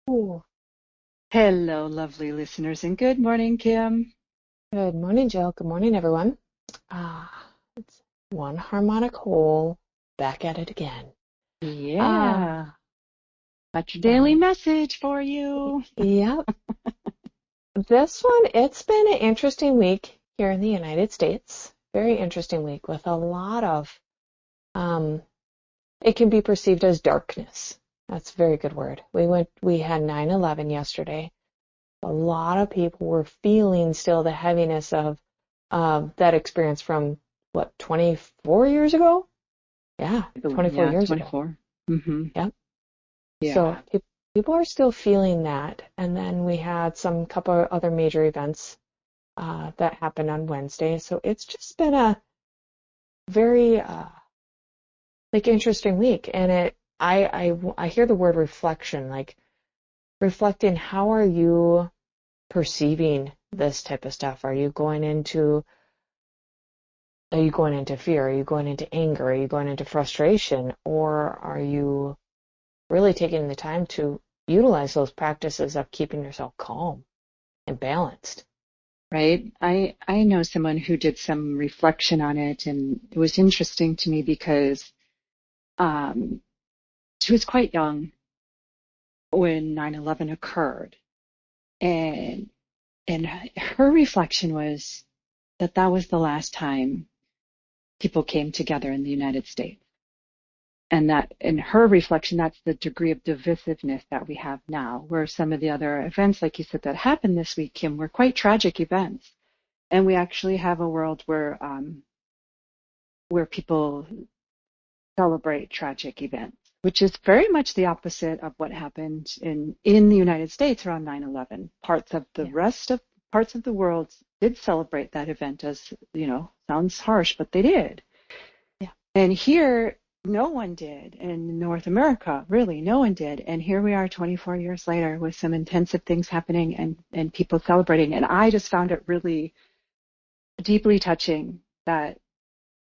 Ooh, Hello, lovely listeners, and good morning, Kim. good morning, Jill. Good morning, everyone. It's one harmonic whole back at it again. Uh, Yeah, that's your daily so, message for you. yep. This one, it's been an interesting week here in the United States. Very interesting week with a lot of, um, it can be perceived as darkness. That's a very good word. We had 9/11 yesterday. A lot of people were feeling still the heaviness of that experience from what, 24 years ago? Yeah, I believe, 24 yeah, years ago. 24. Mm-hmm. Yep. So Yeah. people are still feeling that. And then we had some couple other major events that happened on Wednesday. So it's just been a very like interesting week. And I hear the word reflection, like reflecting. How are you perceiving this type of stuff? Are you going into fear? Are you going into anger? Are you going into frustration? Or are you really taking the time to utilize those practices of keeping yourself calm and balanced? Right. I know someone who did some reflection on it, and it was interesting to me because um, she was quite young when 9/11 occurred, and and her reflection was that that was the last time people came together in the United States. And that in her reflection, that's the degree of divisiveness that we have now, where some of the other events, like you said, that happened this week, Kim, were quite tragic events. And we actually have a world where people celebrate tragic events, which is very much the opposite of what happened in the United States around 9/11. Yeah. Parts of the world did celebrate that event, as sounds harsh, but they did. Yeah. And here, no one did. In North America, really, no one did. And here we are 24 years later with some intensive things happening and people celebrating. And I just found it really deeply touching that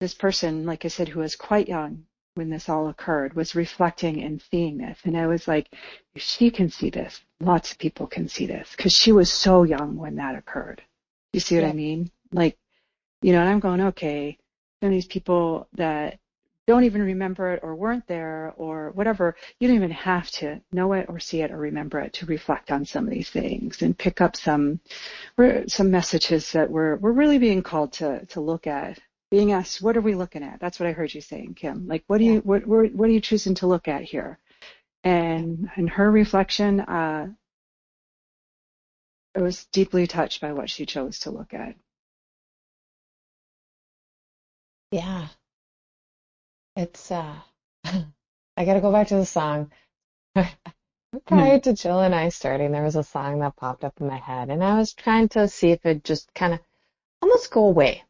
this person, like I said, who was quite young when this all occurred, was reflecting and seeing this. And I was like, if she can see this, lots of people can see this, because she was so young when that occurred. You see what I Yeah. mean? Like, and I'm going, okay, some of these people that don't even remember it or weren't there or whatever, you don't even have to know it or see it or remember it to reflect on some of these things and pick up some messages that we're really being called to look at. Being asked, what are we looking at? That's what I heard you saying, Kim. Like, Yeah. what are you choosing to look at here? Yeah. And in her reflection, I was deeply touched by what she chose to look at. Yeah. It's I gotta go back to the song. Hmm. Prior to Jill and I starting, there was a song that popped up in my head, and I was trying to see if it just kind of almost go away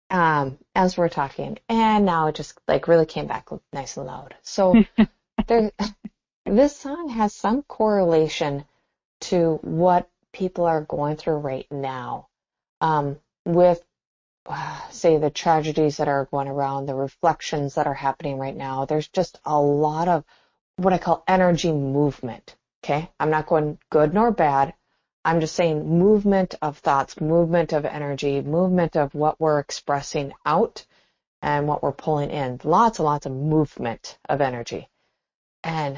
as we're talking, and now it just like really came back nice and loud. So there, this song has some correlation to what people are going through right now, with say the tragedies that are going around, the reflections that are happening right now. There's just a lot of what I call energy movement. Okay. I'm not going good nor bad. I'm just saying movement of thoughts, movement of energy, movement of what we're expressing out and what we're pulling in. Lots and lots of movement of energy. And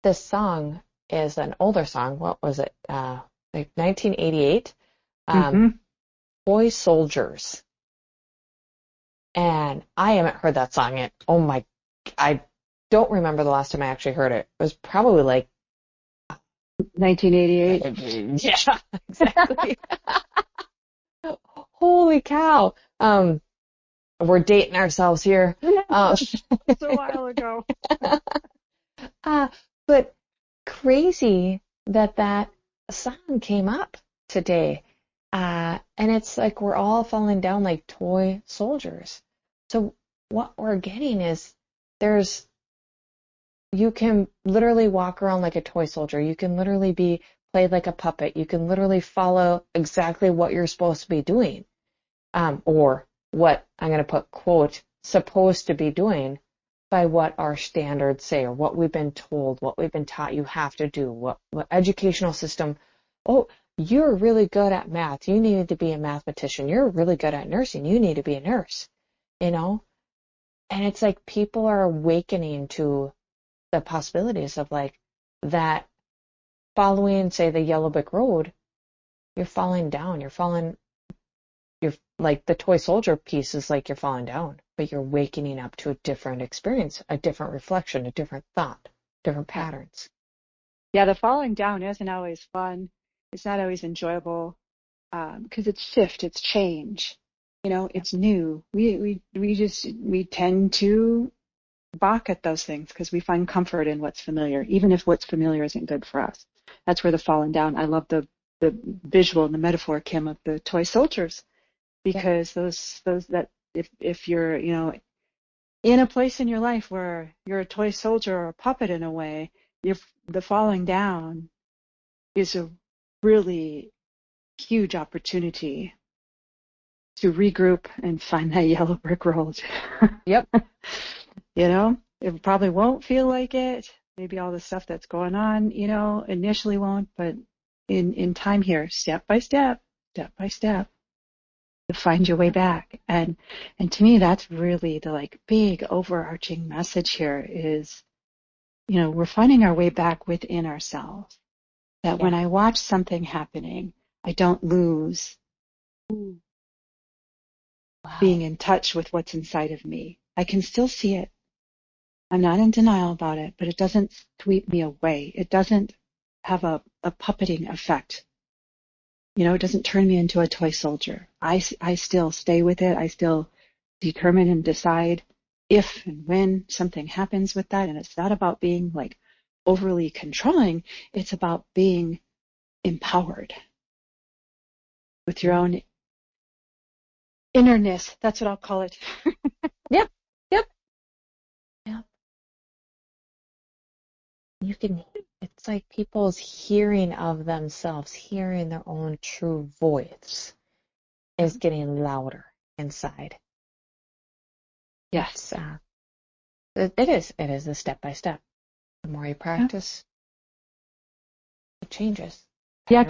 this song is an older song. What was it? Like 1988. Um, Mm-hmm. Toy Soldiers. And I haven't heard that song yet. Oh my, I don't remember the last time I actually heard it. It was probably like, 1988. yeah, exactly. Holy cow. We're dating ourselves here. Uh, It's a while ago. uh, but crazy that that song came up today. And it's like we're all falling down like toy soldiers. So what we're getting is there's you can literally walk around like a toy soldier. You can literally be played like a puppet. You can literally follow exactly what you're supposed to be doing, or what I'm going to put quote supposed to be doing. by what our standards say or what we've been told, what we've been taught you have to do, what educational system. Oh, you're really good at math. You need to be a mathematician. You're really good at nursing. You need to be a nurse, you know? And it's like people are awakening to the possibilities of like that following, say, the yellow brick road, you're falling down. You're like the toy soldier piece is like you're falling down, but you're wakening up to a different experience, a different reflection, a different thought, different Yeah. patterns. Yeah, the falling down isn't always fun. It's not always enjoyable, because it's shift, it's change. Yep. It's new. We tend to balk at those things because we find comfort in what's familiar, even if what's familiar isn't good for us. That's where the falling down. I love the visual and the metaphor, Kim, of the toy soldiers, Yep. because those that if you're in a place in your life where you're a toy soldier or a puppet in a way, the falling down is a really huge opportunity to regroup and find that yellow brick road. Yep. It probably won't feel like it. Maybe all the stuff that's going on, initially won't, but in time here, step by step, to find your way back. And to me, that's really the like big overarching message here is, we're finding our way back within ourselves. That when Yeah. I watch something happening, I don't lose being Wow. in touch with what's inside of me. I can still see it. I'm not in denial about it, but it doesn't sweep me away. It doesn't have a puppeting effect. It doesn't turn me into a toy soldier. I still stay with it. I still determine and decide if and when something happens with that. And it's not about being like overly controlling. It's about being empowered with your own innerness. That's what I'll call it. Yep. Yep. Yep. You can, it's like people's hearing of themselves, hearing their own true voice is getting louder inside. Yes. It's, it is a step by step. The more you Yeah. practice, it changes. Yeah, Patterns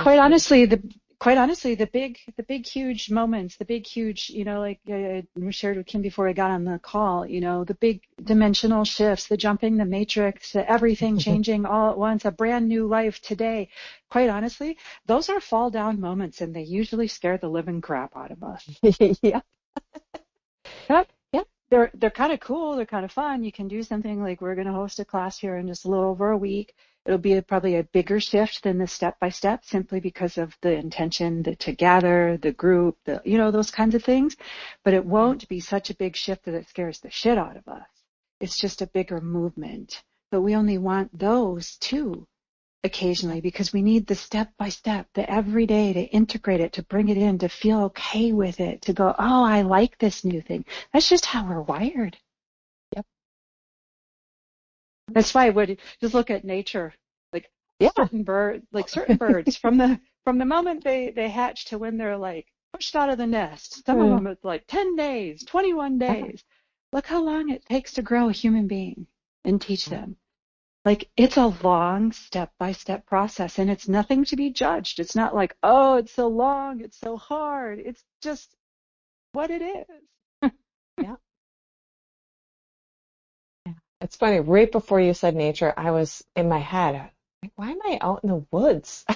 change. quite honestly, the big, huge moments, the big, huge, like we shared with Kim before I got on the call, the big dimensional shifts, the jumping the matrix, everything changing all at once, a brand new life today. Quite honestly, those are fall down moments, and they usually scare the living crap out of us. Yeah. Yep. Yep. They're kind of cool. They're kind of fun. You can do something like we're going to host a class here in just a little over a week. It'll be probably a bigger shift than the step by step, simply because of the intention, the to gather, the group, those kinds of things. But it Yeah. won't be such a big shift that it scares the shit out of us. It's just a bigger movement. But we only want those too occasionally because we need the step by step, the everyday to integrate it, to bring it in, to feel okay with it, to go, oh, I like this new thing. That's just how we're wired. Yep. That's why I would just look at nature, like Yeah. certain birds from the moment they hatch to when they're like pushed out of the nest. Some of them it's like 10 days, 21 days. Look how long it takes to grow a human being and teach them. Like it's a long step-by-step process, and it's nothing to be judged. It's not like, oh, it's so long, it's so hard. It's just what it is. Yeah. Yeah. It's funny. Right before you said nature, I was in my head, like, why am I out in the woods?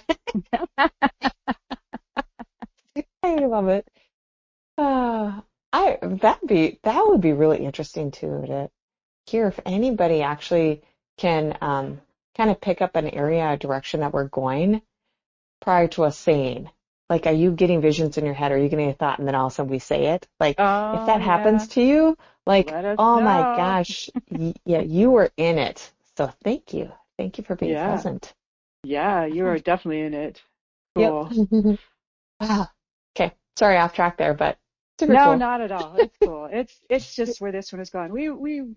I love it. Uh, that would be really interesting too to hear if anybody actually can kind of pick up an area, a direction that we're going prior to us saying. Like, are you getting visions in your head? Are you getting a thought and then all of a sudden we say it? Like, if Oh that yeah, happens to you, like, let us oh my know. gosh, yeah, you were in it. So thank you. Thank you for being Yeah, present. yeah, you Ah, are definitely in it. yep. Cool. Wow. Okay. Sorry, off track there, but super No, cool. not at all. It's cool. It's just where this one is going. We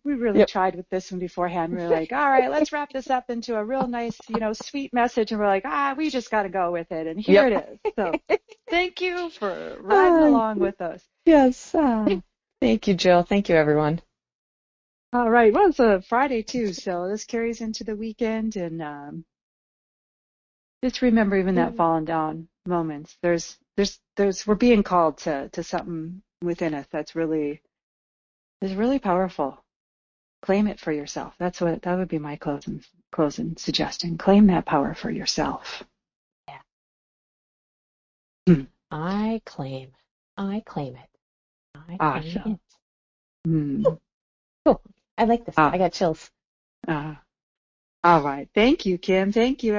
really Yep. tried with this one beforehand. We were like, all right, let's wrap this up into a real nice, sweet message. And we're like, we just got to go with it. And here Yep. it is. So thank you for riding Uh, along with us. yes. Thank you, Jill. Thank you, everyone. All right. Well, it's a Friday too, so this carries into the weekend, and just remember even that Mm. falling down moments. We're being called to something within us that's really is really powerful. Claim it for yourself. That would be my closing suggestion. Claim that power for yourself. Yeah. Hmm. I claim. I claim it. I claim Awesome. it. Hmm. Cool. I like this. I Ah, got chills. all right. Thank you, Kim. Thank you.